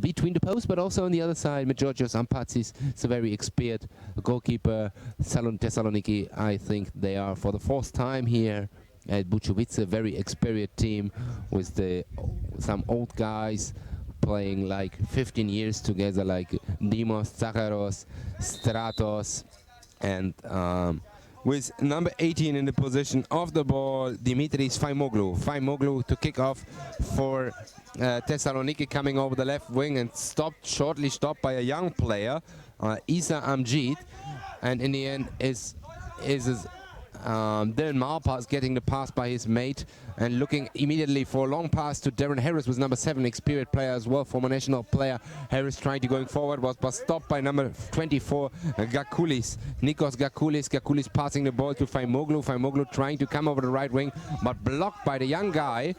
between the posts, but also on the other side, Georgios Ampatsis is a very experienced goalkeeper. Thessaloniki, I think they are for the fourth time here at Bučovice, a very experienced team with some old guys playing like 15 years together, like Dimos, Zacharos, Stratos, and with number 18 in the position of the ball, Dimitris Faimoglu. Faimoglu to kick off for Thessaloniki, coming over the left wing and shortly stopped by a young player, Isa Amjid, and in the end is Dylan Malpass getting the pass by his mate and looking immediately for a long pass to Darren Harris with number 7, experienced player as well, former national player. Harris trying to going forward, was stopped by number 24, Gakulis, Nikos Gakulis. Gakulis passing the ball to Faimoglu. Faimoglu trying to come over the right wing, but blocked by the young guy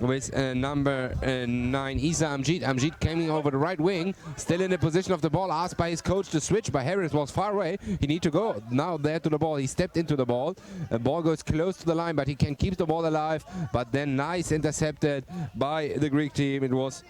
with number 9, Isa Amjid. Amjid coming over the right wing, still in the position of the ball, asked by his coach to switch, but Harris was far away. He need to go now there to the ball. He stepped into the ball. The ball goes close to the line, but he can keep the ball alive. But then nice intercepted by the Greek team. It was,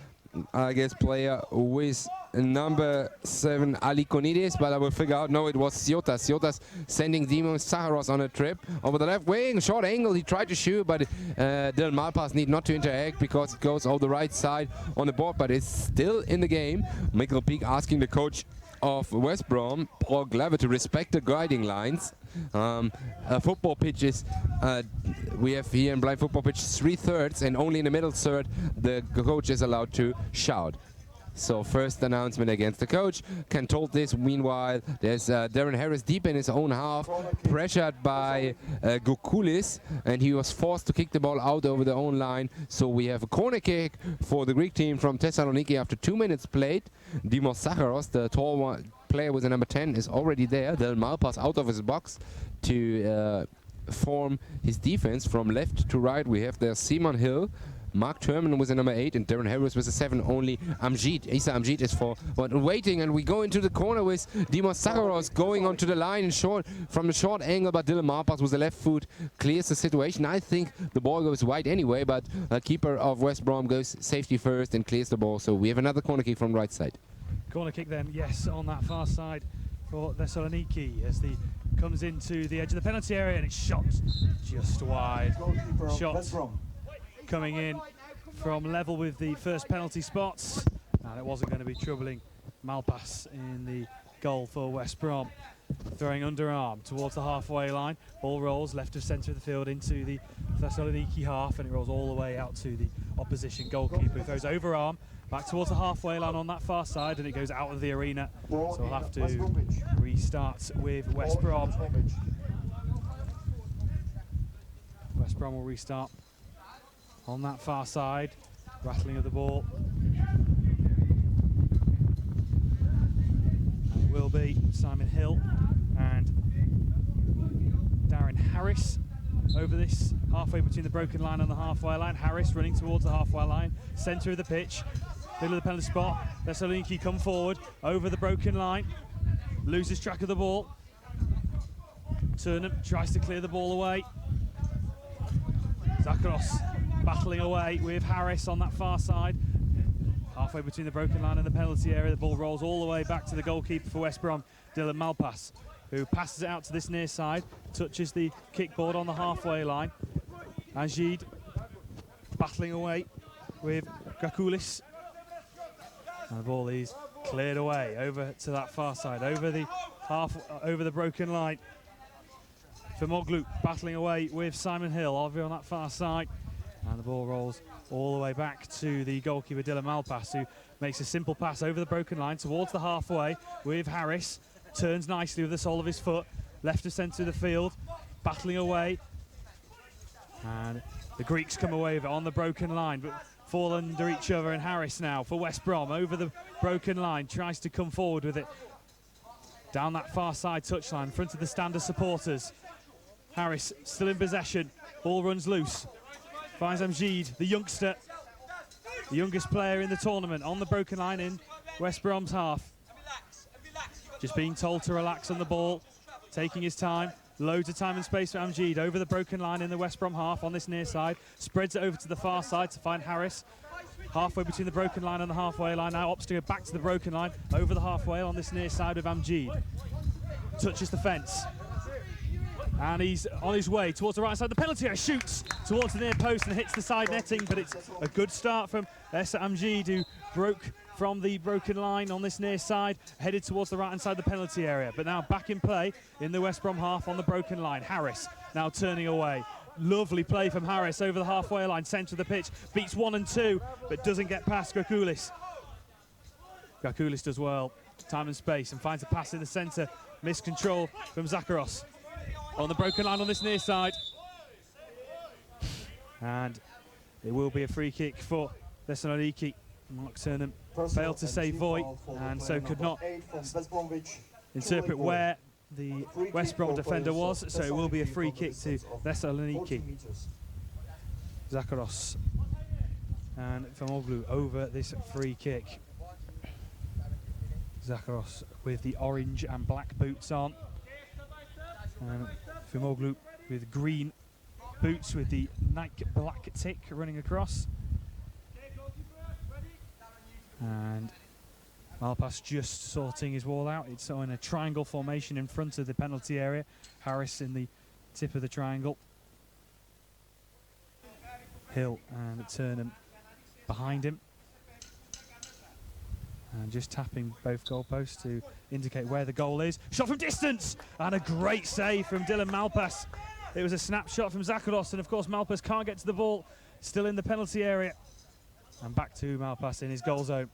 I guess, player with number 7, Alikonidis, but I will figure out, no, it was Siotas. Siotas sending Dimos Zacharos on a trip over the left wing, short angle, he tried to shoot, but Dylan Malpass need not to interact because it goes over the right side on the board, but it's still in the game. Michael Peak asking the coach of West Brom, Paul Glover, to respect the guiding lines. A football pitch is, we have here in blind football pitch 3/3, and only in the middle third the coach is allowed to shout. So first announcement against the coach. Can told this. Meanwhile, there's Darren Harris deep in his own half, pressured by Gokulis, and he was forced to kick the ball out over the own line. So we have a corner kick for the Greek team from Thessaloniki after 2 minutes played. Dimos Zacharos, the tall one, player with the number 10, is already there. Del Malpass out of his box to form his defense from left to right. We have there Simon Hill, Mark Turman with the number 8, and Darren Harris with the 7. Only Amjid, Isa Amjid is for waiting, and we go into the corner with Dimos Zacharos going onto the line from the short angle, but Dylan Malpass with the left foot clears the situation. I think the ball goes wide anyway, but the keeper of West Brom goes safety first and clears the ball. So we have another corner kick from right side. Corner kick then, yes, on that far side for Thessaloniki as the comes into the edge of the penalty area, and it's shot just wide. Shot coming in from level with the first penalty spots, and it wasn't going to be troubling Malpass in the goal for West Brom. Throwing underarm towards the halfway line, ball rolls left of centre of the field into the Thessaloniki half, and it rolls all the way out to the opposition goalkeeper, who throws overarm back towards the halfway line on that far side, and it goes out of the arena. So we'll have to restart with West Brom. West Brom will restart on that far side, rattling of the ball. And it will be Simon Hill and Darren Harris over this, halfway between the broken line and the halfway line. Harris running towards the halfway line, centre of the pitch, middle of the penalty spot. Thessaloniki come forward over the broken line, loses track of the ball. Turnham tries to clear the ball away. Zacharos battling away with Harris on that far side. Halfway between the broken line and the penalty area, the ball rolls all the way back to the goalkeeper for West Brom, Dylan Malpass, who passes it out to this near side, touches the kickboard on the halfway line. Ajid battling away with Gakulis. And the ball is cleared away over to that far side, over the broken line. Famoglu battling away with Simon Hill over on that far side. And the ball rolls all the way back to the goalkeeper, Dylan Malpass, who makes a simple pass over the broken line towards the halfway with Harris. Turns nicely with the sole of his foot, left of centre of the field, battling away. And the Greeks come away with it on the broken line, but fall under each other. And Harris now for West Brom over the broken line, tries to come forward with it down that far side touchline in front of the stand of supporters. Harris still in possession, ball runs loose. Finds Amjid, the youngster, the youngest player in the tournament, on the broken line in West Brom's half. Just being told to relax on the ball, taking his time. Loads of time and space for Amjid over the broken line in the West Brom half on this near side. Spreads it over to the far side to find Harris. halfway between the broken line and the halfway line. Now opts to go back to the broken line, over the halfway on this near side of Amjid. Touches the fence. And he's on his way towards the right side. The penalty area, shoots towards the near post and hits the side netting, but it's a good start from Essa Amjid, who broke from the broken line on this near side, headed towards the right-hand side of the penalty area. But now back in play in the West Brom half on the broken line. Harris now turning away. Lovely play from Harris over the halfway line, centre of the pitch, beats 1 and 2, but doesn't get past Gracoulis. Gracoulis does well, time and space, and finds a pass in the centre. Missed control from Zakharos. On the broken line on this near side. And it will be a free kick for Thessaloniki. Mark Turnham failed to save Voigt, and so could not interpret where the West Brom defender was, so it will be a free kick to Thessaloniki. Zakharos and Famoglu over this free kick. Zakharos with the orange and black boots on. And Famoglu with green boots with the Nike black tick running across. And Malpass just sorting his wall out. It's in a triangle formation in front of the penalty area. Harris in the tip of the triangle. Hill and Turnham behind him. And just tapping both goalposts to indicate where the goal is. Shot from distance! And a great save from Dylan Malpass. It was a snapshot from Zakharos, and of course Malpass can't get to the ball. Still in the penalty area. And back to Malpass in his goal zone.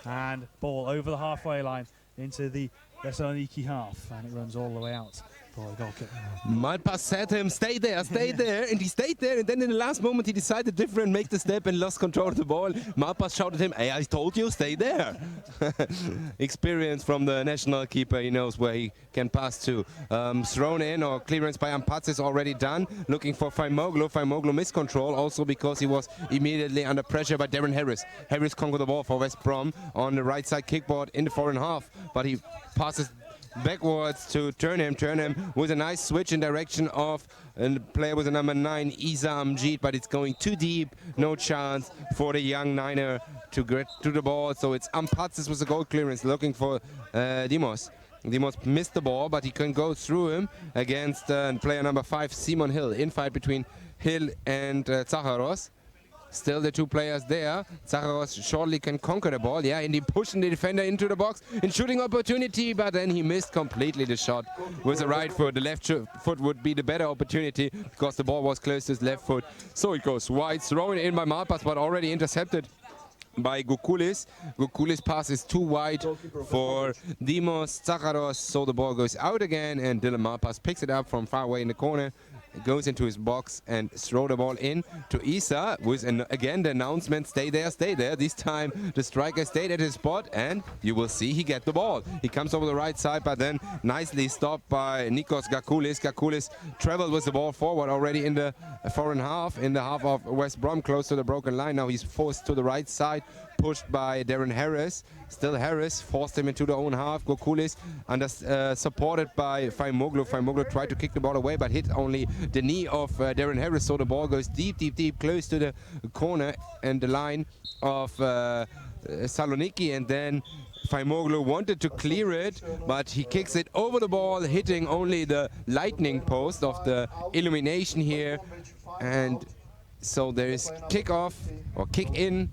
And ball over the halfway line into the Thessaloniki half. And it runs all the way out for the goal kick. Malpass said to him, stay there, and he stayed there, and then in the last moment he decided different, make the step and lost control of the ball. Malpass shouted at him, hey, I told you, stay there. Experience from the national keeper, he knows where he can pass to. Thrown in, or clearance by Ampats is already done, looking for Faimoglu. Faimoglu missed control, also because he was immediately under pressure by Darren Harris. Harris conquered the ball for West Brom on the right side kickboard in the foreign half, but he passes backwards to Turnham with a nice switch in direction of a player with the number 9, Isa Amjid, but it's going too deep, no chance for the young Niner to get to the ball. So it's Ampatsis with the goal clearance looking for Dimos. Dimos missed the ball, but he can go through him against player number 5, Simon Hill. Infight between Hill and Zakharos. Still the two players there. Zakharos shortly can conquer the ball. Yeah, and he pushing the defender into the box in shooting opportunity, but then he missed completely the shot with the right foot. The left foot would be the better opportunity because the ball was close to his left foot. So it goes wide, thrown in by Malpass, but already intercepted by Gracoulis. Gracoulis pass is too wide for Dimos Zakharos, so the ball goes out again, and Dylan Malpass picks it up from far away in the corner. Goes into his box and throw the ball in to Isa with again the announcement, stay there, stay there. This time the striker stayed at his spot, and you will see he get the ball. He comes over the right side, but then nicely stopped by Nikos Gracoulis. Gracoulis traveled with the ball forward already in the foreign half, in the half of West Brom, close to the broken line. Now he's forced to the right side, pushed by Darren Harris. Still Harris forced him into the own half. Gracoulis supported by Faimoglu. Faimoglu tried to kick the ball away, but hit only the knee of Darren Harris. So the ball goes deep, close to the corner and the line of Saloniki. And then Faimoglu wanted to clear it, but he kicks it over the ball, hitting only the lightning post of the illumination here. And so there is kick off or kick in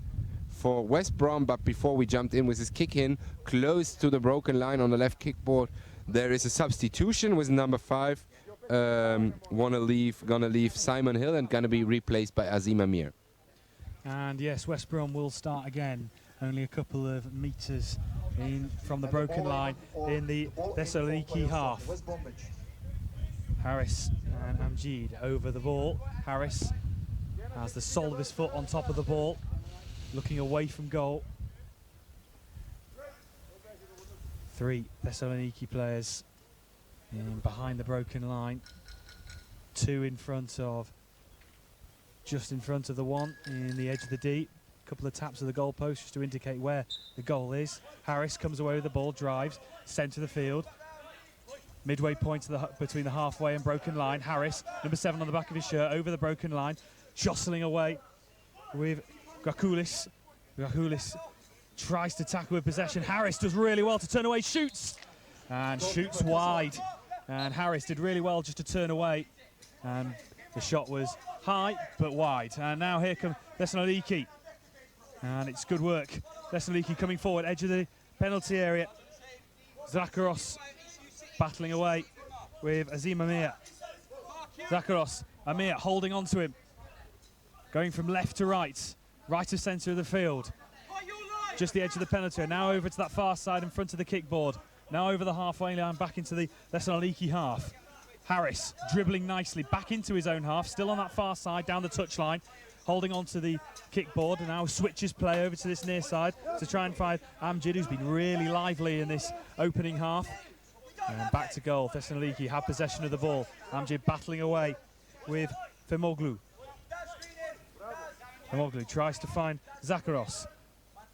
for West Brom, but before we jumped in with this kick in close to the broken line on the left kickboard, there is a substitution with number 5 gonna leave Simon Hill and gonna be replaced by Azim Amir. And yes, West Brom will start again, only a couple of meters in from the broken line in the Thessaloniki half. Harris and Amjid over the ball. Harris has the sole of his foot on top of the ball, looking away from goal. 3 Thessaloniki players in behind the broken line. 2 in front of, just in front of the one in the edge of the deep. A couple of taps of the goalpost just to indicate where the goal is. Harris comes away with the ball, drives, centre of the field. Midway point between the halfway and broken line. Harris, number 7 on the back of his shirt, over the broken line, jostling away with Gakulis. Gakulis tries to tackle with possession. Harris does really well to turn away, shoots, and shoots wide. And Harris did really well just to turn away. And the shot was high, but wide. And now here come Thessaloniki. And it's good work. Thessaloniki coming forward, edge of the penalty area. Zakaros battling away with Azim Amir. Zakaros, Amir holding on to him. Going from left to right, right of centre of the field. Just the edge of the penalty area. Now over to that far side in front of the kickboard. Now over the halfway line, back into the Thessaloniki half. Harris dribbling nicely back into his own half, still on that far side, down the touchline, holding on to the kickboard, and now switches play over to this near side to try and find Amjid, who's been really lively in this opening half. And back to goal. Thessaloniki have possession of the ball. Amjid battling away with Femoglu. Femoglu tries to find Zakaros.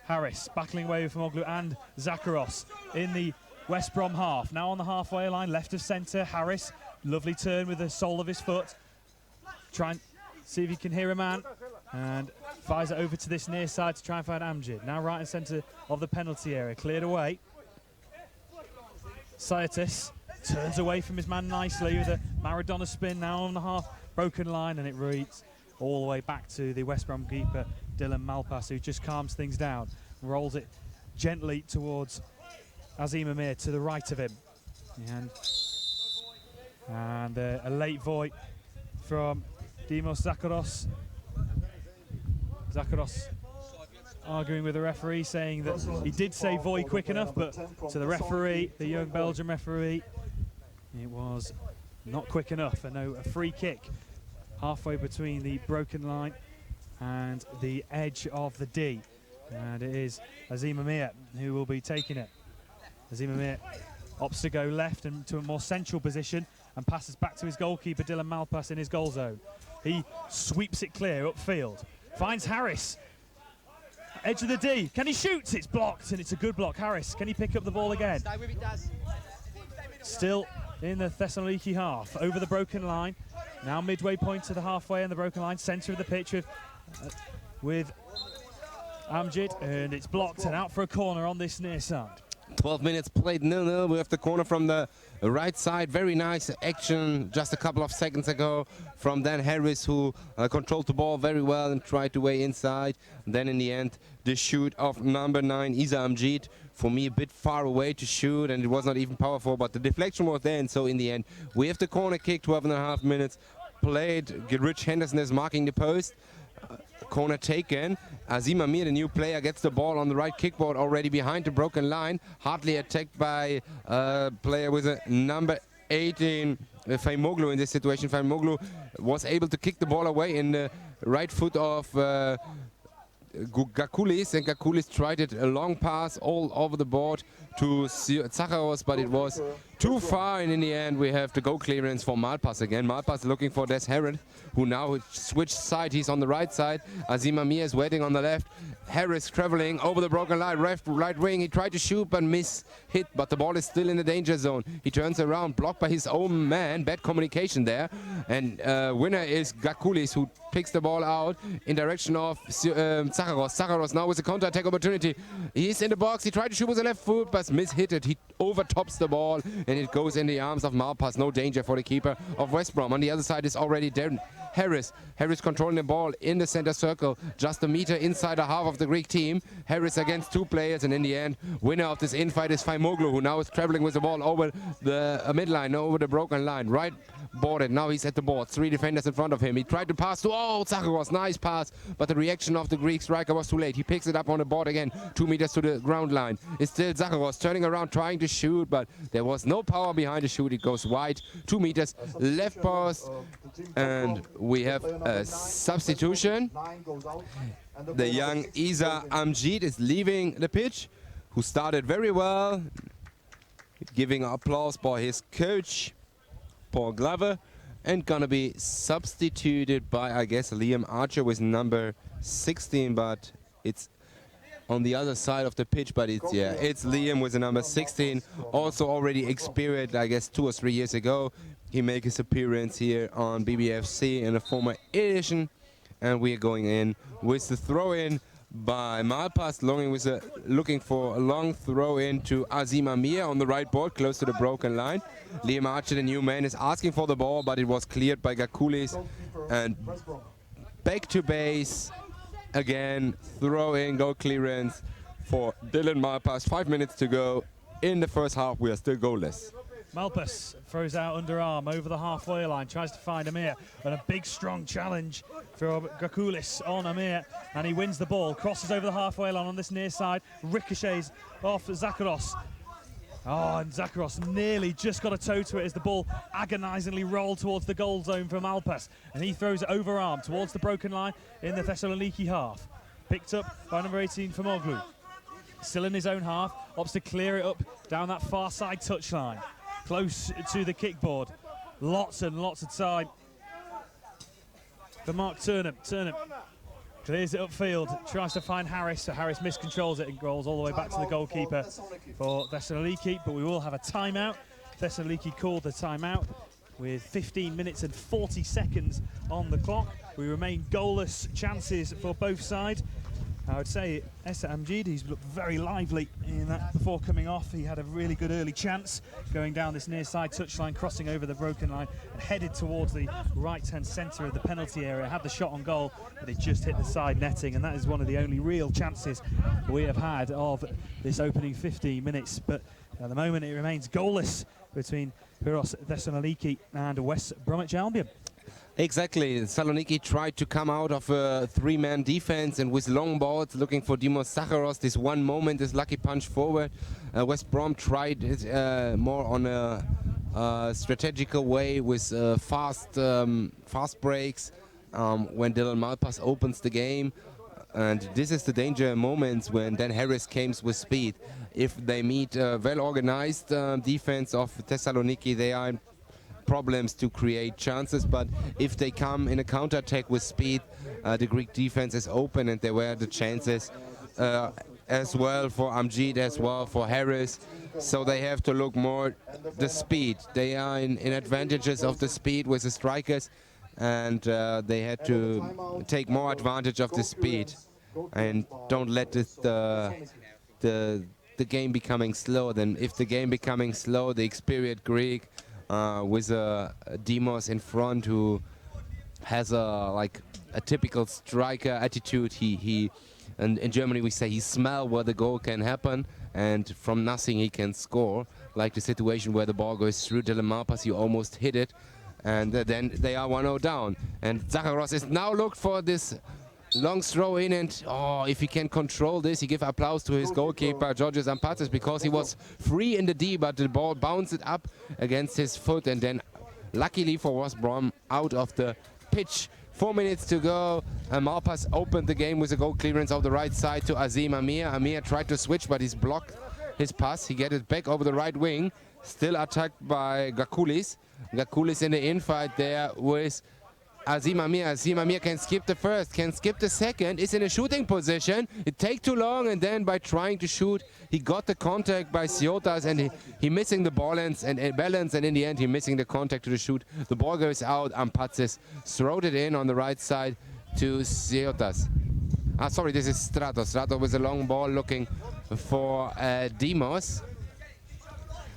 Harris battling away with Femoglu and Zakaros in the West Brom half. Now on the halfway line, left of centre. Harris, lovely turn with the sole of his foot. Try and see if he can hear a man. And fires it over to this near side to try and find Amjid. Now right in centre of the penalty area. Cleared away. Saitis turns away from his man nicely with a Maradona spin. Now on the half broken line, and it reads all the way back to the West Brom keeper, Dylan Malpass, who just calms things down. Rolls it gently towards Azim Amir to the right of him. And a late volley from Dimos Zakaros. Zakaros arguing with the referee, saying that he did say volley quick enough, but to the referee, the young Belgian referee, it was not quick enough. And a free kick halfway between the broken line and the edge of the D. And it is Azim Amir who will be taking it. Azim Amir opts to go left and to a more central position and passes back to his goalkeeper, Dylan Malpass, in his goal zone. He sweeps it clear upfield. Finds Harris. Edge of the D. Can he shoot? It's blocked, and it's a good block. Harris, can he pick up the ball again? Still in the Thessaloniki half. Over the broken line. Now midway point to the halfway and the broken line. Centre of the pitch with Amjid, and it's blocked and out for a corner on this near side. 12 minutes played 0-0. We have the corner from the right side. Very nice action just a couple of seconds ago from Dan Harris, who controlled the ball very well and tried to way inside. And then in the end, the shoot of number 9, Isa Amjid. For me, a bit far away to shoot, and it was not even powerful, but the deflection was there. And so in the end, we have the corner kick, 12.5 minutes played. Rich Henderson is marking the post. Corner taken. Azim Amir, the new player, gets the ball on the right kickboard already behind the broken line. Hardly attacked by a player with a number 18, Faimoglu in this situation. Faimoglu was able to kick the ball away in the right foot of Gakulis, and Gakulis tried it a long pass all over the board to Zacharos, but it was too far, and in the end we have the goal clearance for Malpass again. Malpass looking for Des Harris, who now switched side. He's on the right side. Azim Amir is waiting on the left. Harris traveling over the broken line, right wing. He tried to shoot but hit, but the ball is still in the danger zone. He turns around, blocked by his own man. Bad communication there. And winner is Gakulis, who picks the ball out in direction of Zacharos. Zacharos now with a counter-attack opportunity. He's in the box. He tried to shoot with the left foot, but hit it. He overtops the ball, and it goes in the arms of Malpass. No danger for the keeper of West Brom. On the other side is already Darren Harris. Harris controlling the ball in the center circle, just a meter inside the half of the Greek team. Harris against two players, and in the end, winner of this infight is Faimoglu, who now is traveling with the ball over the midline, over the broken line. Right boarded. Now he's at the board. 3 defenders in front of him. He tried to pass to Zacharos. Nice pass, but the reaction of the Greek striker was too late. He picks it up on the board again, 2 meters to the ground line. It's still Zacharos turning around, trying to shoot, but there was no power behind the shoot. It goes wide, 2 meters left post, and we have a substitution. The young Isa Amjid is leaving the pitch, who started very well, giving applause for his coach, Paul Glover, and gonna be substituted by, I guess, Liam Archer with number 16, but it's on the other side of the pitch, but it's Liam with the number 16, also already experienced, I guess, 2 or 3 years ago. He made his appearance here on BBFC in a former edition, And we are going in with the throw-in by Malpass, looking for a long throw-in to Azim Amir on the right board, close to the broken line. Liam Archer, the new man, is asking for the ball, but it was cleared by Gakulis. And back to base again, throw-in, goal clearance for Dylan Malpass. 5 minutes to go in the first half. We are still goalless. Malpass throws out underarm over the halfway line, tries to find Amir, and a big strong challenge for Gakulis on Amir, and he wins the ball, crosses over the halfway line on this near side, ricochets off Zakharos. Oh, and Zakharos nearly just got a toe to it as the ball agonizingly rolled towards the goal zone for Malpass, and he throws it overarm towards the broken line in the Thessaloniki half. Picked up by number 18 for Moglu. Still in his own half, opts to clear it up down that far side touchline. Close to the kickboard. Lots and lots of time for Mark Turnham. Turnham clears it upfield, tries to find Harris. So Harris miscontrols it and rolls all the way back to the goalkeeper for Thessaloniki. But we will have a timeout. Thessaloniki called the timeout with 15 minutes and 40 seconds on the clock. We remain goalless, chances for both sides. I would say Esa Amjid, he's looked very lively in that before coming off. He had a really good early chance going down this near side touchline, crossing over the broken line and headed towards the right-hand centre of the penalty area. Had the shot on goal, but it just hit the side netting, and that is one of the only real chances we have had of this opening 15 minutes. But at the moment, it remains goalless between Pirsos Thessaloniki and West Bromwich Albion. Exactly. Saloniki tried to come out of a three-man defense and with long balls looking for Dimos Sakharos. This one moment, this lucky punch forward. West Brom tried it more on a strategical way with fast breaks when Dylan Malpass opens the game. And this is the danger moments when Dan Harris comes with speed. If they meet a well-organized defense of Thessaloniki, they are in problems to create chances, but if they come in a counter-attack with speed, the Greek defense is open, and there were the chances as well for Amjid, as well for Harris. So they have to look more the speed. They are in advantages of the speed with the strikers, and they had to take more advantage of the speed and don't let the game becoming slow. Then if the game becoming slow, the experienced Greek with Demos in front who has a typical striker attitude. And in Germany we say he smell where the goal can happen, and from nothing he can score. Like the situation where the ball goes through Dylan Malpass, you almost hit it, and then they are 1-0 down. And Zakharos is now looked for this long throw in, and if he can control this, he give applause to his goalkeeper Georgios Ampatis, because he was free in the D, but the ball bounced up against his foot, and then luckily for West Brom out of the pitch. 4 minutes to go, and Malpass opened the game with a goal clearance of the right side to Azim Amir. Amir tried to switch, but he's blocked his pass. He get it back over the right wing, still attacked by Gakulis. Gakulis in the infight there with Azim Amir. Azim Amir can skip the first, can skip the second, is in a shooting position. It takes too long, and then by trying to shoot, he got the contact by Siotas, and he missing the balance and in the end he missing the contact to the shoot. The ball goes out. Ampatsis throwed it in on the right side to Siotas. Sorry, this is Stratos. Stratos with a long ball looking for Demos,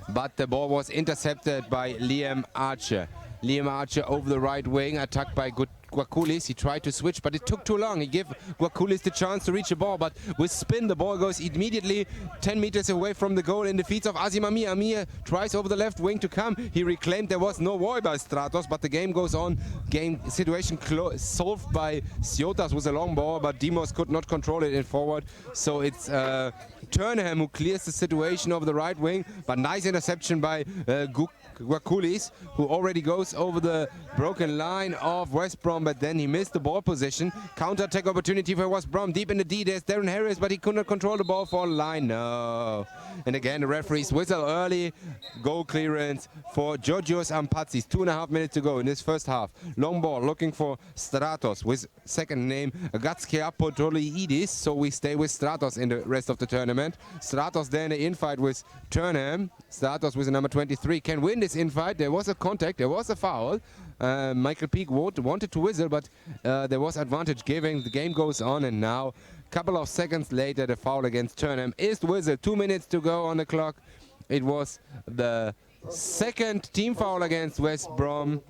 but the ball was intercepted by Liam Archer. Liam Archer over the right wing, attacked by Guakulis. He tried to switch, but it took too long. He gave Guakulis the chance to reach the ball, but with spin, the ball goes immediately 10 meters away from the goal in the feet of Azim Amir. Amir tries over the left wing to come. He reclaimed. There was no void by Stratos, but the game goes on. Game situation solved by Siotas with a long ball, but Demos could not control it in forward. So it's Turnham who clears the situation over the right wing, but nice interception by Guakulis, who already goes over the broken line of West Brom, but then he missed the ball position. Counter-attack opportunity for West Brom. Deep in the D, there's Darren Harris, but he could not control the ball for a line. No. And again, the referees whistle early. Goal clearance for Georgios Ampatsis. 2.5 minutes to go in this first half. Long ball looking for Stratos with second name Gatskiapotoliidis. So we stay with Stratos in the rest of the tournament. Stratos then in the infight with Turnham. Stratos with the number 23 can win this infight. There was a contact, there was a foul. Michael Peake wanted to whistle, but there was advantage given. The game goes on, and now, a couple of seconds later, the foul against Turnham is whistled. 2 minutes to go on the clock. It was the second team foul against West Brom,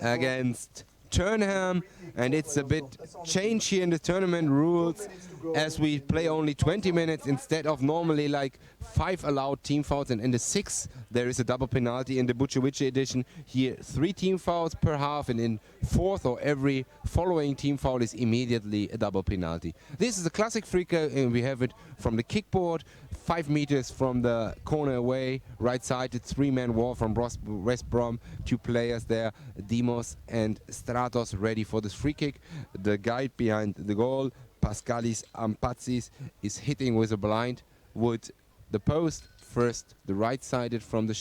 against Turnham, and it's a bit change here in the tournament rules, as we play only 20 minutes instead of normally like 5 allowed team fouls, and in the 6th there is a double penalty. In the Bucevic edition here 3 team fouls per half, and in 4th or every following team foul is immediately a double penalty. This is a classic free kick, and we have it from the kickboard, 5 meters from the corner away, right side. It's 3-man wall from West Brom, 2 players there, Demos and Stratos, ready for this free kick. The guy behind the goal, Pascalis Ampazis, is hitting with a blind wood the post. First the right-sided from the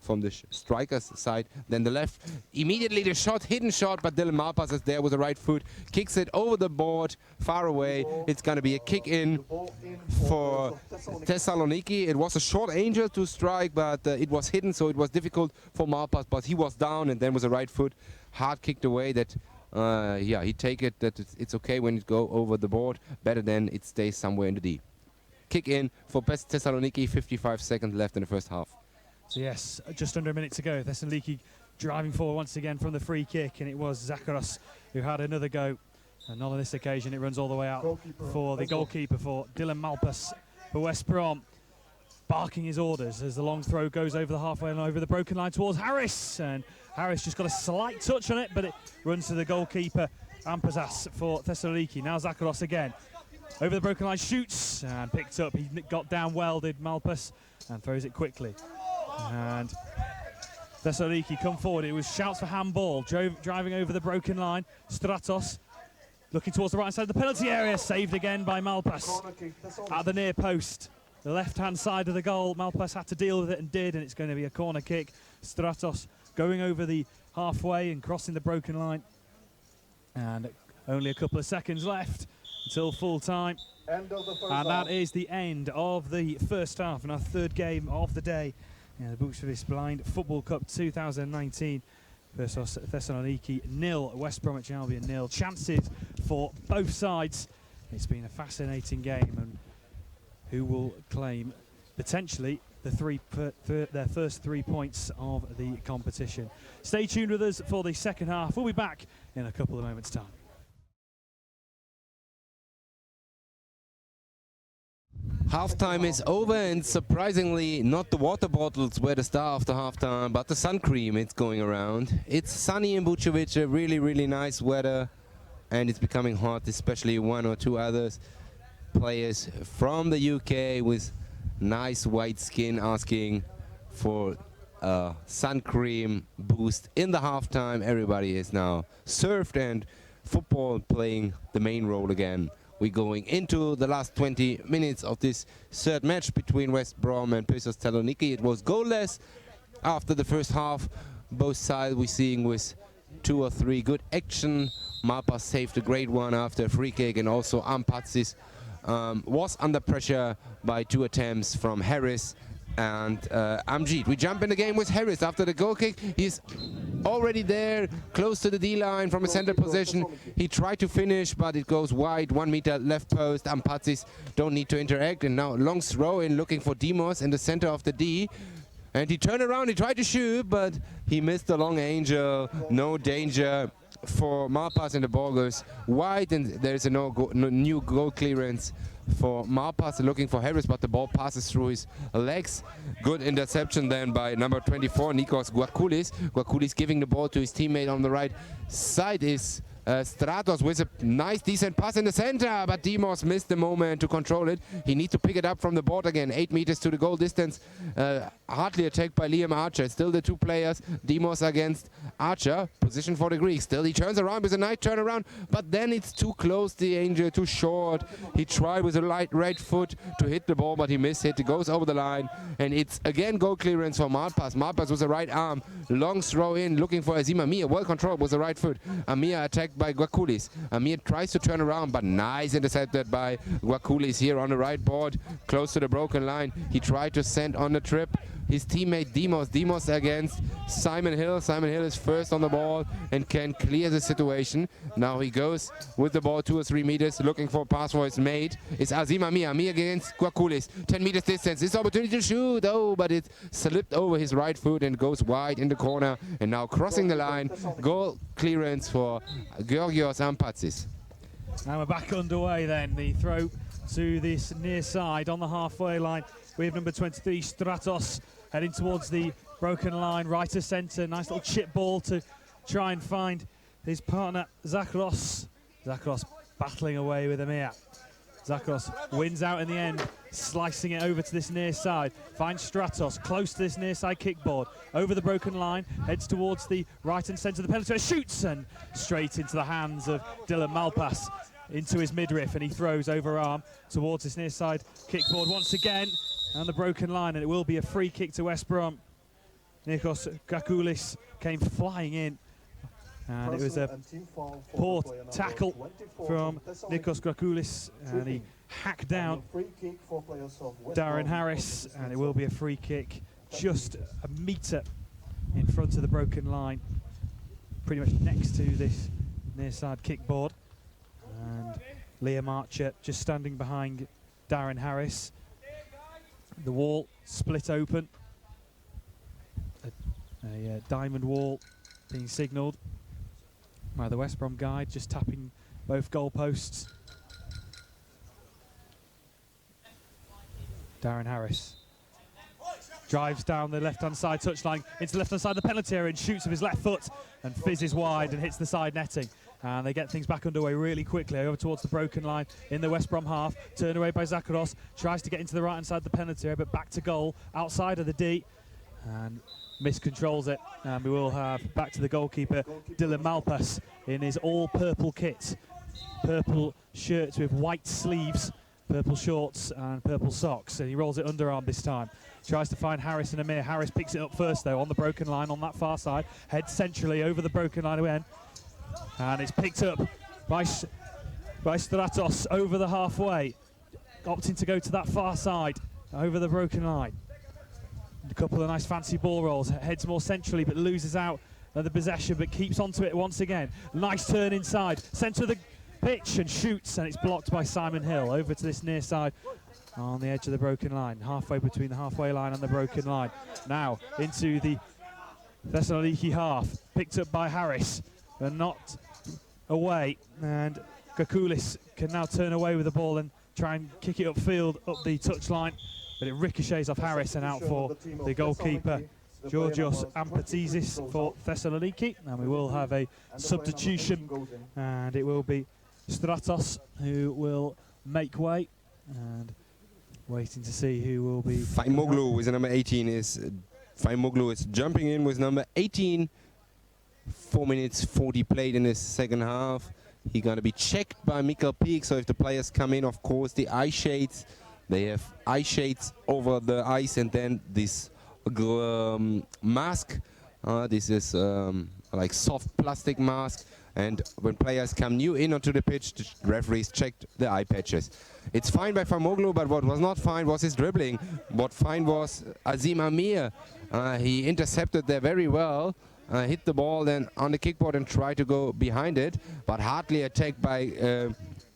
from the striker's side, then the left. Immediately the shot, hidden shot, but Dylan Malpass is there with the right foot, kicks it over the board, far away. It's going to be a kick in for Thessaloniki. It was a short angel to strike, but it was hidden, so it was difficult for Malpass, but he was down, and then with the right foot, hard kicked away. That yeah, he take it that it's okay when it go over the board, better than it stays somewhere in the D. Kick in for Thessaloniki, 55 seconds left in the first half. So yes, just under a minute to go. Thessaloniki driving forward once again from the free kick, and it was Zakaros who had another go. And not on this occasion, it runs all the way out for the goalkeeper, for Dylan Malpass for West Brom, barking his orders as the long throw goes over the halfway line, over the broken line towards Harris. And Harris just got a slight touch on it, but it runs to the goalkeeper, Ampazas for Thessaloniki. Now Zakaros again. Over the broken line, shoots and picked up. He got down well, did Malpass, and throws it quickly. And Thessaloniki come forward. It was shouts for handball. Driving over the broken line. Stratos looking towards the right side of the penalty area. Saved again by Malpass at the near post. The left-hand side of the goal. Malpass had to deal with it and did, and it's going to be a corner kick. Stratos going over the halfway and crossing the broken line. And only a couple of seconds left until full time, and that is the end of the first half and our third game of the day. The Bucevic Blind Football Cup 2019. Pirsos Thessaloniki 0, West Bromwich Albion 0. Chances for both sides. It's been a fascinating game, and who will claim potentially their first 3 points of the competition. Stay tuned with us for the second half. We'll be back in a couple of moments' time. Halftime is over, and surprisingly not the water bottles were the star of the halftime, but the sun cream. It's going around. It's sunny in Bucevic, really nice weather, and it's becoming hot, especially 1 or 2 others players from the UK with nice white skin asking for a sun cream boost in the halftime. Everybody is now served, and football playing the main role again. We're going into the last 20 minutes of this third match between West Brom and Pirsos Thessaloniki. It was goalless after the first half. Both sides we're seeing with 2 or 3 good action. Malpass saved a great one after a free kick, and also Ampazis was under pressure by 2 attempts from Harris and Amjid. We jump in the game with Harris after the goal kick. He's already there, close to the D-line from a center position. He tried to finish, but it goes wide, 1 meter left post. Ampazis don't need to interact, and now long throw in looking for Demos in the center of the D. And he turned around, he tried to shoot, but he missed the long angel. No danger for Malpass, and the ball goes wide, and there's a no new goal clearance for Malpass, looking for Harris, but the ball passes through his legs. Good interception then by number 24, Nikos Guakoulis. Guakoulis giving the ball to his teammate on the right side is Stratos with a nice, decent pass in the center, but Demos missed the moment to control it. He needs to pick it up from the board again. 8 meters to the goal distance. Hardly attacked by Liam Archer. Still the 2 players. Demos against Archer. Position for the Greeks. Still he turns around with a nice turnaround, but then it's too close, the angel, too short. He tried with a right foot to hit the ball, but he missed it. It goes over the line, and it's again goal clearance for Malpass. Malpass with the right arm. Long throw in, looking for Azim Amir. Well controlled with the right foot. Amir attacked by Guakoulis. Amir tries to turn around, but nice intercepted by Guakoulis here on the right board, close to the broken line. He tried to send on the trip his teammate Demos. Demos against Simon Hill. Simon Hill is first on the ball and can clear the situation. Now he goes with the ball 2 or 3 meters, looking for a pass for his mate. It's Azim Amir. Amir against Guaculis. 10 meters distance. This opportunity to shoot. Oh, but it slipped over his right foot and goes wide in the corner. And now crossing the line. Goal clearance for Georgios Ampatsis. Now we're back underway then. The throw to this near side on the halfway line. We have number 23, Stratos, heading towards the broken line, right to centre. Nice little chip ball to try and find his partner, Zakros. Zakros battling away with Amir. Zakros wins out in the end, slicing it over to this near side. Finds Stratos close to this near side kickboard. Over the broken line, heads towards the right and centre of the penalty. Shoots and straight into the hands of Dylan Malpass, into his midriff, and he throws over arm towards this near side kickboard once again. And the broken line, and it will be a free kick to West Brom. Nikos Grakoulis came flying in, and it was a poor tackle from Nikos Grakoulis, and he hacked down Darren Harris, and it will be a free kick just a metre in front of the broken line, pretty much next to this near side kickboard. And Liam Archer just standing behind Darren Harris. The wall split open. A diamond wall being signalled by the West Brom guide, just tapping both goalposts. Darren Harris drives down the left-hand side touchline into the left-hand side of the penalty area and shoots with his left foot and fizzes wide and hits the side netting. And they get things back underway really quickly over towards the broken line in the West Brom half. Turned away by Zakharos, tries to get into the right-hand side of the penalty area, but back to goal, outside of the D, and miscontrols it. And we will have back to the goalkeeper, Dylan Malpass, in his all-purple kit. Purple shirts with white sleeves, purple shorts and purple socks. And he rolls it underarm this time. Tries to find Harris and Amir. Harris picks it up first, though, on the broken line on that far side. Heads centrally over the broken line again. And it's picked up by Stratos over the halfway, opting to go to that far side, over the broken line. A couple of nice fancy ball rolls, heads more centrally but loses out of the possession, but keeps onto it once again. Nice turn inside, centre of the pitch, and shoots, and it's blocked by Simon Hill over to this near side on the edge of the broken line, halfway between the halfway line and the broken line. Now into the Thessaloniki half, picked up by Harris, and not away, and Grakoulis can now turn away with the ball and try and kick it upfield up the touchline, but it ricochets off Harris and out for the goalkeeper Georgios Ampatizis for Thessaloniki. And we will have a substitution, and it will be Stratos who will make way, and waiting to see who will be. Faimoglu with the number 18 is Faimoglu is jumping in with number 18. 4 minutes 40 played in the second half. He's going to be checked by Mikkel Peak. So if the players come in, of course, the eye shades, they have eye shades over the eyes, and then this mask. This is like soft plastic mask. And when players come new in onto the pitch, the referees checked the eye patches. It's fine by Faimoglu, but what was not fine was his dribbling. What fine was Azim Amir. He intercepted there very well. Hit the ball then on the kickboard and tried to go behind it, but hardly attacked by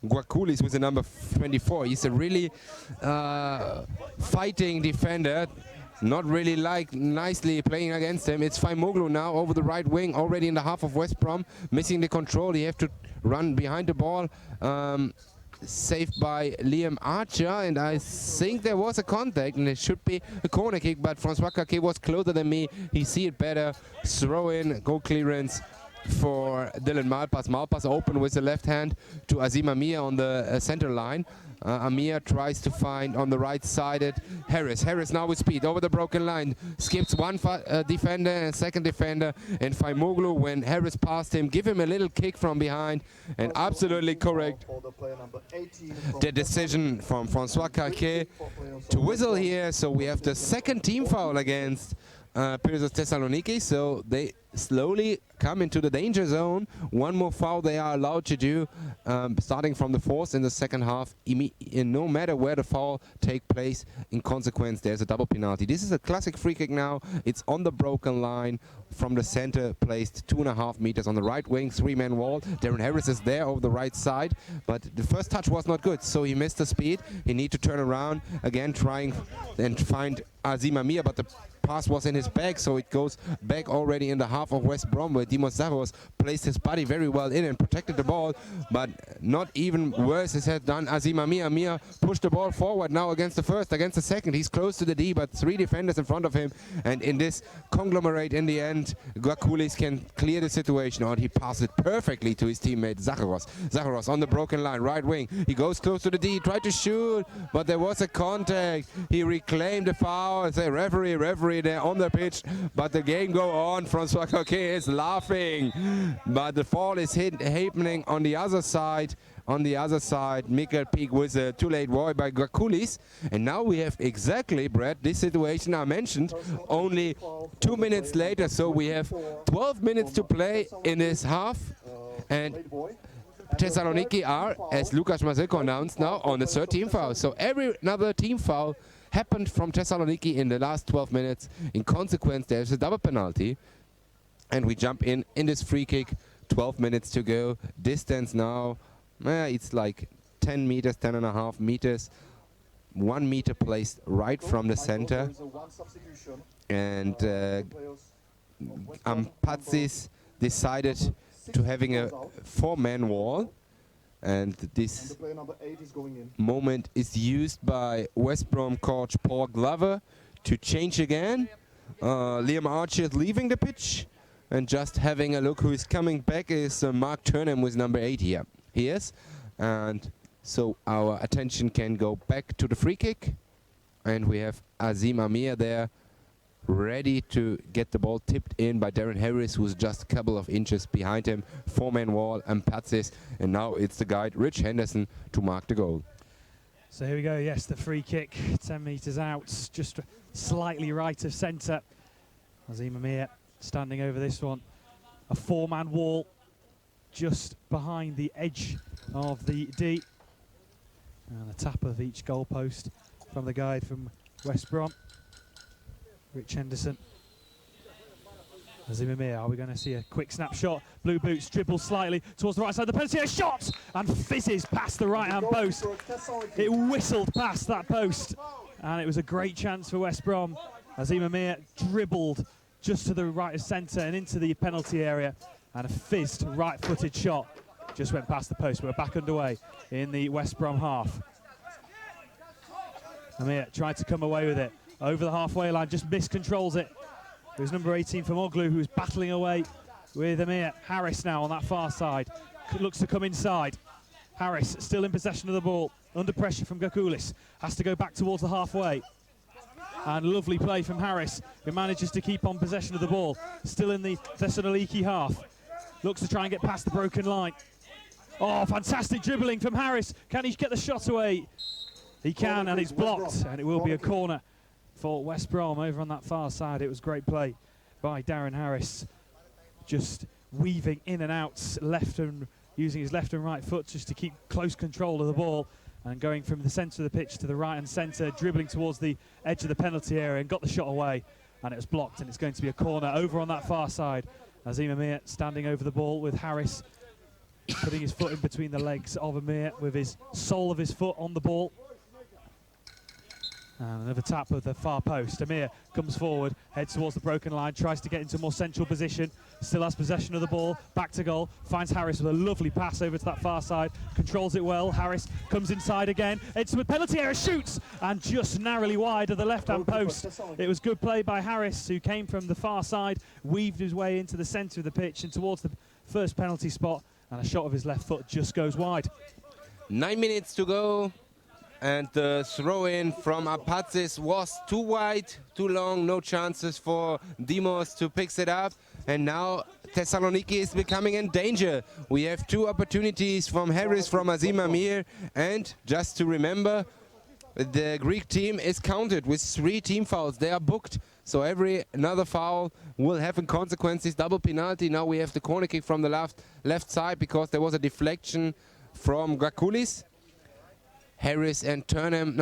Grakoulis with the number 24. He's a really fighting defender, not really nicely playing against him. It's Faimoglu now over the right wing, already in the half of West Brom, missing the control. He have to run behind the ball. Saved by Liam Archer, and I think there was a contact, and it should be a corner kick, but Francois Caquet was closer than me. He see it better. Throw in, goal clearance for Dylan Malpass. Malpass open with the left hand to Azim Amir on the center line. Amir tries to find on the right sided Harris. Harris now with speed over the broken line. Skips one defender and second defender. And Faimoglu, when Harris passed him, give him a little kick from behind. And absolutely correct. The decision from Francois Caquet to whistle here. So we have the second team foul against Pirsos Thessaloniki. So they slowly come into the danger zone. One more foul they are allowed to do, starting from the fourth in the second half. No matter where the foul take place, in consequence, there's a double penalty. This is a classic free kick now. It's on the broken line from the center, placed 2.5 meters on the right wing, 3-man wall. Darren Harris is there over the right side, but the first touch was not good, so he missed the speed. He need to turn around again, trying and find Azim Amir, but the pass was in his bag, so it goes back already in the half of West Brom, where Dimos Zagros placed his body very well in and protected the ball, but not even worse as had done Azim Amir. Amir pushed the ball forward now against the first, against the second. He's close to the D, but 3 defenders in front of him, and in this conglomerate in the end, Guakulis can clear the situation, or he passes it perfectly to his teammate Zagros. Zagros on the broken line, right wing. He goes close to the D, tried to shoot, but there was a contact. He reclaimed the foul. Say, referee there on the pitch, but the game go on. Francois Coquet is laughing, but the fall is happening on the other side. On the other side, Mikkel Peak with a too late volley by Guakulis. And now we have exactly, Brad, this situation I mentioned, only 2 minutes later. So we have 12 minutes to play in this half. And Thessaloniki are, as Lukas Mazilko announced now, on the 3rd team foul. So another team foul happened from Thessaloniki in the last 12 minutes. In consequence, there's a double penalty. And we jump in this free kick. 12 minutes to go. Distance now. It's like 10 meters, 10.5 meters. 1 meter placed right from the center. And Ampatsis decided to having a 4-man wall. And this moment is used by West Brom coach Paul Glover to change again. Liam Archer is leaving the pitch. And just having a look who is coming back is Mark Turnham with number 8 here. He is, and so our attention can go back to the free kick, and we have Azim Amir there ready to get the ball tipped in by Darren Harris, who's just a couple of inches behind him. 4-man wall and Patsis, and now it's the guide Rich Henderson to mark the goal. So here we go. Yes, the free kick 10 meters out, just slightly right of centre. Azim Amir standing over this one. A 4-man wall just behind the edge of the D. And a tap of each goalpost from the guide from West Brom, Rich Henderson. Azim Amir, are we going to see a quick snapshot? Blue Boots dribbles slightly towards the right side of the penalty area, shot! And fizzes past the right-hand post. It whistled past that post. And it was a great chance for West Brom. Azim Amir dribbled just to the right of centre and into the penalty area. And a fizzed right-footed shot just went past the post. We're back underway in the West Brom half. Amir tried to come away with it. Over the halfway line, just miscontrols it. It was number 18 from Oglu who was battling away with Amir. Harris now on that far side. Looks to come inside. Harris still in possession of the ball. Under pressure from Gakulis. Has to go back towards the halfway. And lovely play from Harris, who manages to keep on possession of the ball. Still in the Thessaloniki half. Looks to try and get past the broken line. Oh, fantastic dribbling from Harris. Can he get the shot away? He can, and it's blocked, and it will be a corner for West Brom over on that far side. It was great play by Darren Harris, just weaving in and out, left and using his left and right foot just to keep close control of the ball, and going from the centre of the pitch to the right and centre, dribbling towards the edge of the penalty area and got the shot away, and it was blocked, and it's going to be a corner over on that far side. Azim Amir standing over the ball with Harris, putting his foot in between the legs of Amir with his sole of his foot on the ball. And another tap of the far post. Amir comes forward, heads towards the broken line, tries to get into a more central position, still has possession of the ball, back to goal, finds Harris with a lovely pass over to that far side, controls it well. Harris comes inside again, it's with penalty area, shoots, and just narrowly wide of the left-hand post. It was good play by Harris, who came from the far side, weaved his way into the centre of the pitch and towards the first penalty spot, and a shot of his left foot just goes wide. 9 minutes to go. And the throw-in from Apatsis was too wide, too long, no chances for Dimos to pick it up. And now Thessaloniki is becoming in danger. We have 2 opportunities from Harris, from Azim Amir. And just to remember, the Greek team is counted with 3 team fouls. They are booked. So another foul will have consequences. Double penalty. Now we have the corner kick from the left side because there was a deflection from Gakulis. Harris and Turnham,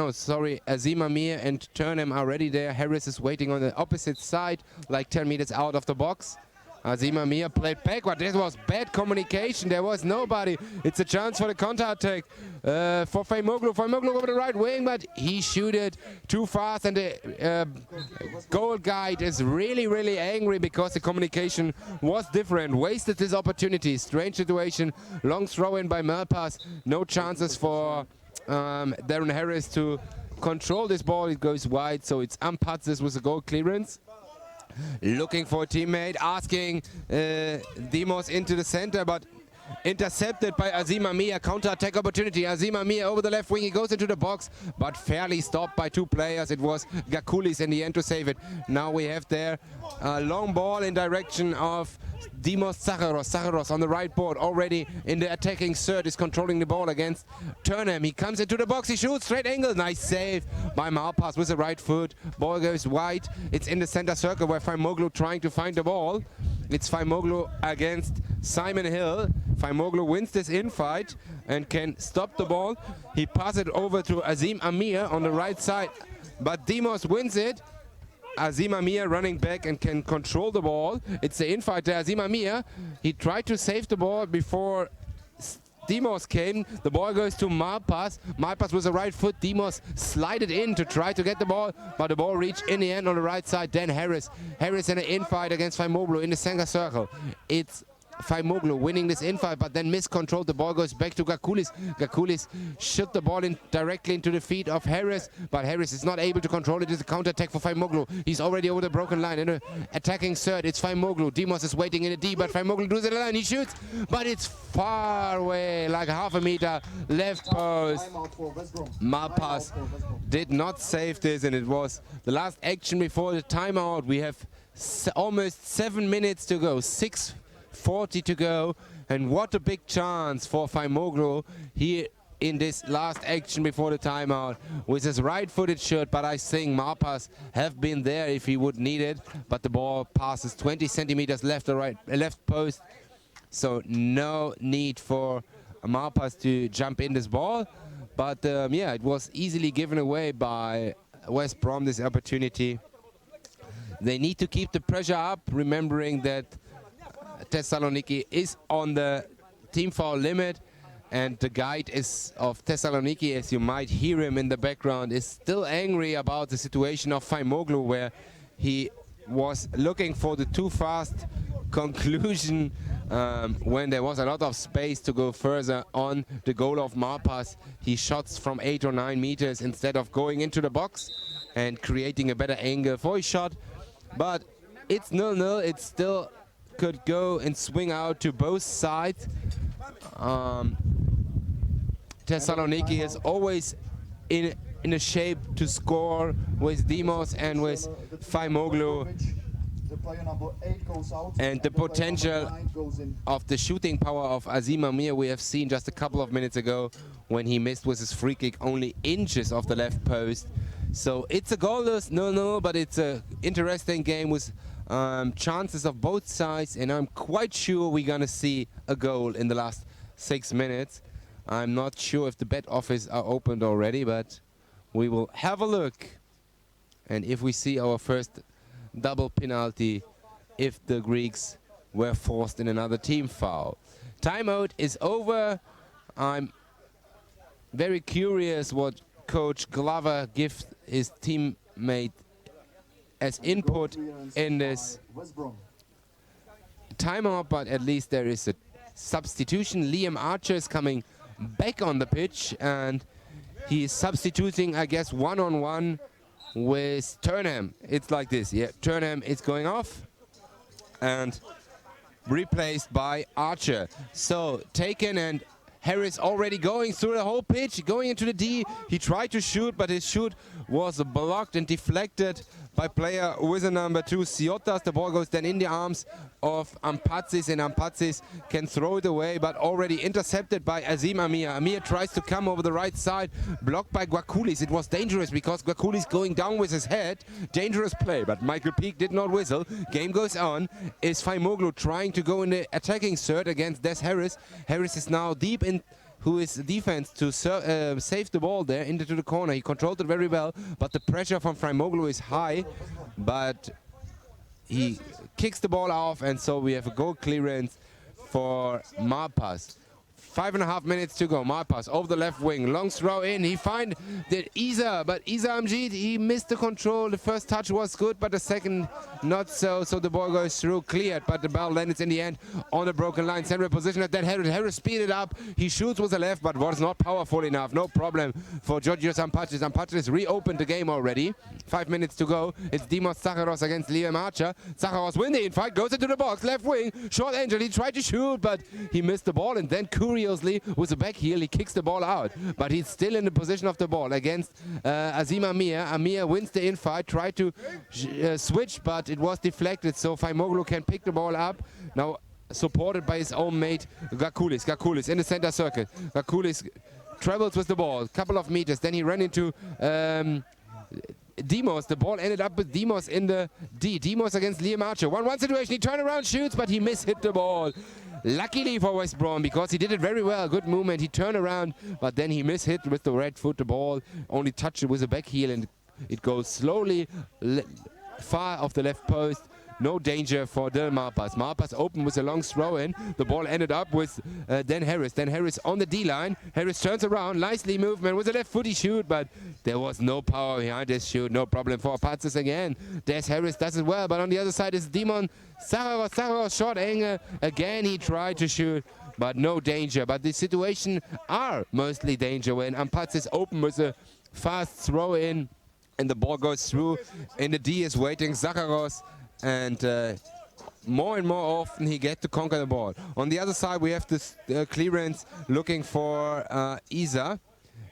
Azim Amir and Turnham are already there. Harris is waiting on the opposite side, like 10 meters out of the box. Azim Amir played backward. This was bad communication. There was nobody. It's a chance for the counter-attack for Faimoglu. Faimoglu over the right wing, but he shot it too fast, and the goal guide is really, really angry because the communication was different. Wasted this opportunity. Strange situation. Long throw in by Malpass. No chances for Darren Harris to control this ball. It goes wide, so it's Ampazis with a goal clearance. Looking for a teammate, asking Demos into the center, but intercepted by Azim Amir. Counter-attack opportunity. Azim Amir over the left wing. He goes into the box, but fairly stopped by 2 players. It was Gakulis in the end to save it. Now we have there a long ball in direction of Dimos Zacharos. Zacharos on the right board, already in the attacking third, is controlling the ball against Turnham. He comes into the box, he shoots, straight angle. Nice save by Malpass with the right foot. Ball goes wide. It's in the center circle where Faimoglu trying to find the ball. It's Faimoglu against Simon Hill. Faimoglu wins this infight and can stop the ball. He passes it over to Azim Amir on the right side, but Demos wins it. Azim Amir running back and can control the ball. It's the infight there. Azim Amir, he tried to save the ball before Demos came. The ball goes to Malpass. Malpass with the right foot. Demos slided in to try to get the ball, but the ball reached in the end on the right side. Then Harris in an infight against Faimoglu in the center circle. It's Faimoglu winning this infight, but then miscontrolled. The ball goes back to Gakulis. Gakulis shot the ball in directly into the feet of Harris, but Harris is not able to control it. It's a counter-attack for Faimoglu. He's already over the broken line in the attacking third. It's Faimoglu. Demos is waiting in the D, but Faimoglu does it alone. He shoots, but it's far away, like half a meter left post. Malpass did not save this, and it was the last action before the timeout. We have almost 7 minutes to go. 6:40 to go, and what a big chance for Faimoglu here in this last action before the timeout with his right-footed shot, but I think Malpass have been there if he would need it, but the ball passes 20 centimeters left post, so no need for Malpass to jump in this ball, but yeah, it was easily given away by West Brom, this opportunity. They need to keep the pressure up, remembering that Thessaloniki is on the team foul limit, and the guide of Thessaloniki, as you might hear him in the background, is still angry about the situation of Faimoglu, where he was looking for the too fast conclusion when there was a lot of space to go further on the goal of Malpass. He shots from 8 or 9 meters instead of going into the box and creating a better angle for his shot. But it's 0-0. It still could go and swing out to both sides. Thessaloniki is always in a shape to score with Demos and with Faimoglu. And the potential of the shooting power of Azim Amir we have seen just a couple of minutes ago when he missed with his free kick only inches off the left post. So it's a goalless 0-0, but it's an interesting game with chances of both sides, and I'm quite sure we're gonna see a goal in the last 6 minutes. I'm not sure if the bet office are opened already, but we will have a look. And if we see our first double penalty, if the Greeks were forced in another team foul. Timeout is over. I'm very curious what Coach Glover gives his teammate as input in this timeout, but at least there is a substitution. Liam Archer is coming back on the pitch, and he is substituting, I guess, one-on-one with Turnham. It's like this, yeah. Turnham is going off and replaced by Archer. So taken, and Harris already going through the whole pitch, going into the D. He tried to shoot, but his shoot was blocked and deflected by player with a number 2, Siotas. The ball goes then in the arms of Ampatsis, and Ampatsis can throw it away, but already intercepted by Azim Amir. Amir tries to come over the right side, blocked by Guaculis. It was dangerous because Guaculis going down with his head. Dangerous play, but Michael Peak did not whistle. Game goes on. Is Faimoglu trying to go in the attacking third against Des Harris. Harris is now deep in who is defense to save the ball there into the corner. He controlled it very well, but the pressure from Faimoglu is high, but he kicks the ball off, and so we have a goal clearance for Marpas. 5.5 minutes to go. Marpas over the left wing, long throw in. He find the Isa, but Isa Amjid, he missed the control. The first touch was good, but the second not so. So the ball goes through, cleared, but the ball landed in the end on the broken line. Central position at that Harris. Harris speeded up. He shoots with the left, but was not powerful enough. No problem for Georgios Ampatsis. Ampatsis reopened the game already. 5 minutes to go. It's Dimos Zacharos against Liam Archer. Zacharos wins the infight, goes into the box, left wing, short angel. He tried to shoot, but he missed the ball, and then curiously with the back heel he kicks the ball out, but he's still in the position of the ball against Azim Amir. Amir wins the infight, tried to switch, but it was deflected, so Faimoglu can pick the ball up now, supported by his own mate Gakulis. Gakulis in the center circle. Gakulis travels with the ball a couple of meters, then he ran into Dimos. The ball ended up with Dimos in the D. Dimos against Liam Archer. 1-1 situation. He turned around, shoots, but he mishit the ball. Luckily for West Brom, because he did it very well. Good movement. He turned around, but then he mishit with the right foot the ball. Only touched it with the back heel, and it goes slowly far off the left post. No danger for Del Marpas. Marpas open with a long throw in. The ball ended up with Dan Harris. Dan Harris on the D-line. Harris turns around. Nicely movement with a left footy shoot, but there was no power behind this shoot. No problem for Patsis again. Des Harris does it well, but on the other side is Dimon Zacharos. Zacharos short angle. Again he tried to shoot, but no danger. But the situation are mostly danger when Ampatsis open with a fast throw in, and the ball goes through. And the D is waiting. Zacharos. And more and more often he gets to conquer the ball. On the other side we have this clearance looking for Isa.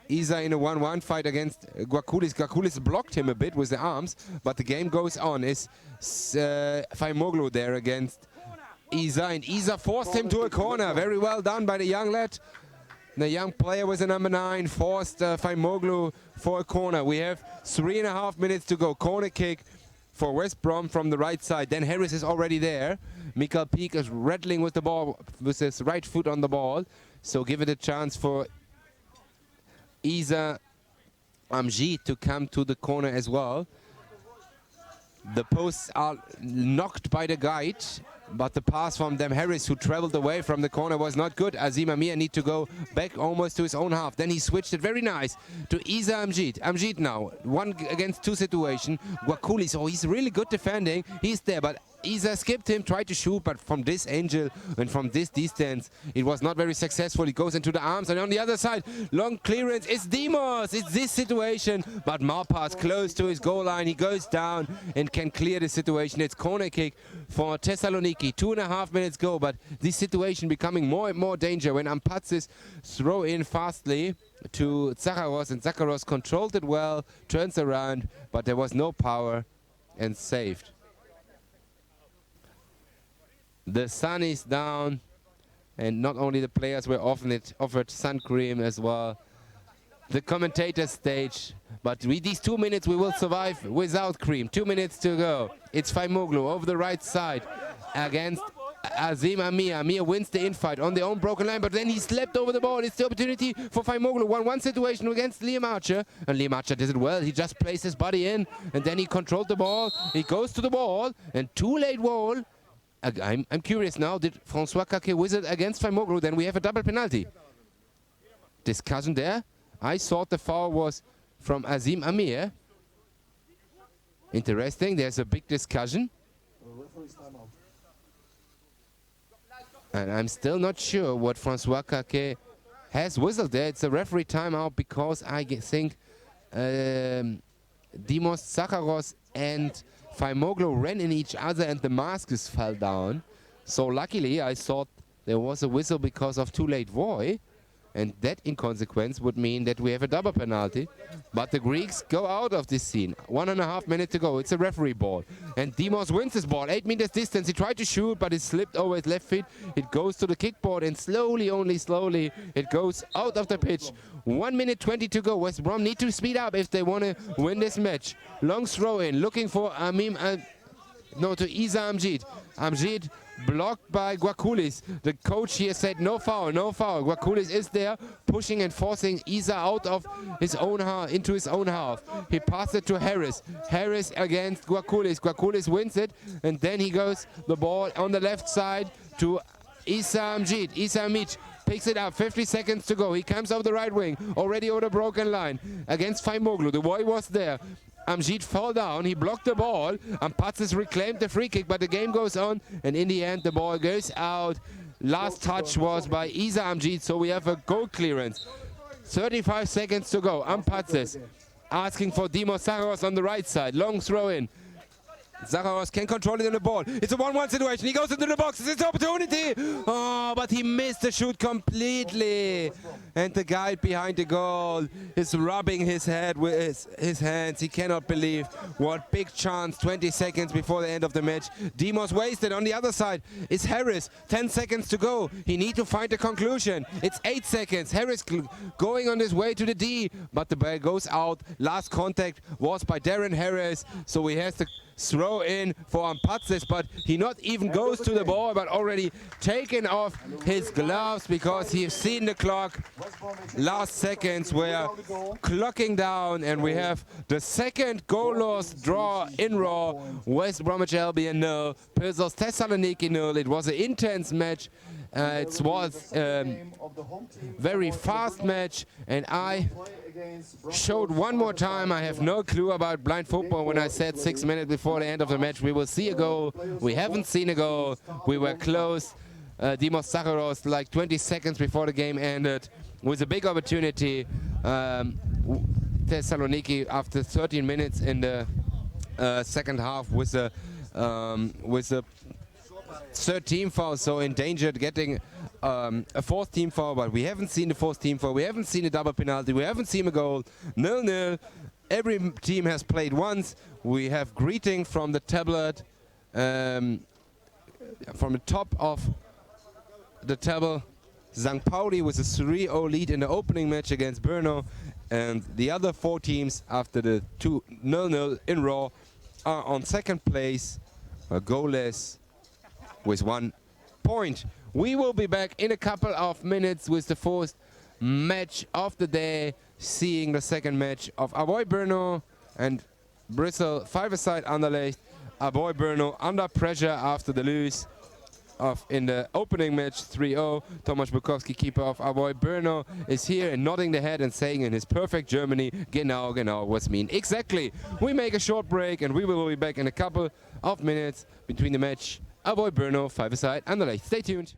Isa in a 1-1 fight against Guaculis. Guaculis blocked him a bit with the arms, but the game goes on. Is Faimoglu there against Isa, and Isa forced him to a corner. Very well done by the young lad. The young player with the number 9 forced Faimoglu for a corner. We have 3.5 minutes to go. Corner kick for West Brom from the right side. Then Harris is already there. Mikael Peak is rattling with the ball with his right foot on the ball. So give it a chance for Isa Amjid to come to the corner as well. The posts are knocked by the guide, but the pass from Dem Harris, who traveled away from the corner, was not good. Azim Amir need to go back almost to his own half. Then he switched it very nice to Isa Amjid. Amjid now, 1 against 2 situation. Guaculis, oh, he's really good defending. He's there, but Isa skipped him, tried to shoot, but from this angle and from this distance, it was not very successful. He goes into the arms, and on the other side, long clearance. It's Dimos. It's this situation, but Marpas close to his goal line. He goes down and can clear the situation. It's corner kick for Thessaloniki. 2.5 minutes go, but this situation becoming more and more danger when Ampatsis throw in fastly to Zacharos, and Zacharos controlled it well, turns around, but there was no power and saved. The sun is down, and not only the players were offered sun cream as well. The commentator stage, but with these 2 minutes we will survive without cream. 2 minutes to go. It's Faimoglu over the right side against Azim Amir. Amir wins the infight on their own broken line, but then he slept over the ball. It's the opportunity for Faimoglu. 1-1 situation against Liam Archer, and Liam Archer did it well. He just placed his body in, and then he controlled the ball. He goes to the ball, and too late goal. I'm curious now, did François Caquet whistle against Faimoglu? Then we have a double penalty. Discussion there. I thought the foul was from Azim Amir. Interesting, there's a big discussion. And I'm still not sure what François Caquet has whistled there. It's a referee timeout because I think Dimos Zacharos and Faimoglu ran in each other and the masks fell down. So luckily I thought there was a whistle because of too late voy. And that, in consequence, would mean that we have a double penalty. But the Greeks go out of this scene. 1.5 minutes to go. It's a referee ball. And Dimos wins this ball. 8 meters distance. He tried to shoot, but it slipped over his left foot. It goes to the kickboard, and slowly, only slowly, it goes out of the pitch. 1 minute 20 to go. West Brom need to speed up if they want to win this match. Long throw in, looking for to Isa Amjid. Amjid blocked by Guakulis. The coach here said no foul, no foul. Guakulis is there, pushing and forcing Isa out of his own half, into his own half. He passed it to Harris. Harris against Guakulis. Guakulis wins it, and then he goes the ball on the left side to Isa Amjid. Isa Amjid picks it up, 50 seconds to go. He comes over the right wing, already over the broken line against Faimoglu. The boy was there. Amjid fell down, he blocked the ball, and Patsis reclaimed the free kick, but the game goes on, and in the end the ball goes out. Last touch was by Isa Amjid, so we have a goal clearance. 35 seconds to go. Patsis asking for Dimos Zaharos on the right side. Long throw in. Zaharos can control it in the ball. It's a 1-1 situation. He goes into the box. It's his opportunity. Oh, but he missed the shoot completely. And the guy behind the goal is rubbing his head with his hands. He cannot believe what big chance 20 seconds before the end of the match. Dimos wasted. On the other side is Harris. 10 seconds to go. He needs to find a conclusion. It's 8 seconds. Harris going on his way to the D, but the ball goes out. Last contact was by Darren Harris. So he has to throw in for Patsis, but he not even goes to the ball, but already taken off his gloves because he's seen the clock. Last seconds were clocking down, and we have the second goalless draw in Raw. West Bromwich Albion 0, Pirsos Thessaloniki 0. It was an intense match. It was a very fast match, and I showed one more time I have no clue about blind football when I said 6 minutes before the end of the match we will see a goal. We haven't seen a goal. We were close. Dimos Zaharos, like 20 seconds before the game ended, with a big opportunity. Thessaloniki, after 13 minutes in the second half, with a third team foul, so endangered getting a fourth team foul, but we haven't seen the fourth team foul. We haven't seen a double penalty. We haven't seen a goal. 0-0. Every team has played once. We have greeting from the tablet, from the top of the table. St. Pauli with a 3-0 lead in the opening match against Brno, and the other 4 teams after the 2-0 in Raw are on second place, goalless, with 1 point. We will be back in a couple of minutes with the fourth match of the day, seeing the second match of Avoy Brno and Bristol 5-a-side Anderlecht. Avoy Brno under pressure after the lose in the opening match 3-0. Tomasz Bukowski, keeper of Avoy Brno, is here and nodding the head and saying in his perfect Germany, genau, genau, was mean. Exactly. We make a short break and we will be back in a couple of minutes between the match Avoy Brno 5-a-side Anderlecht. Stay tuned.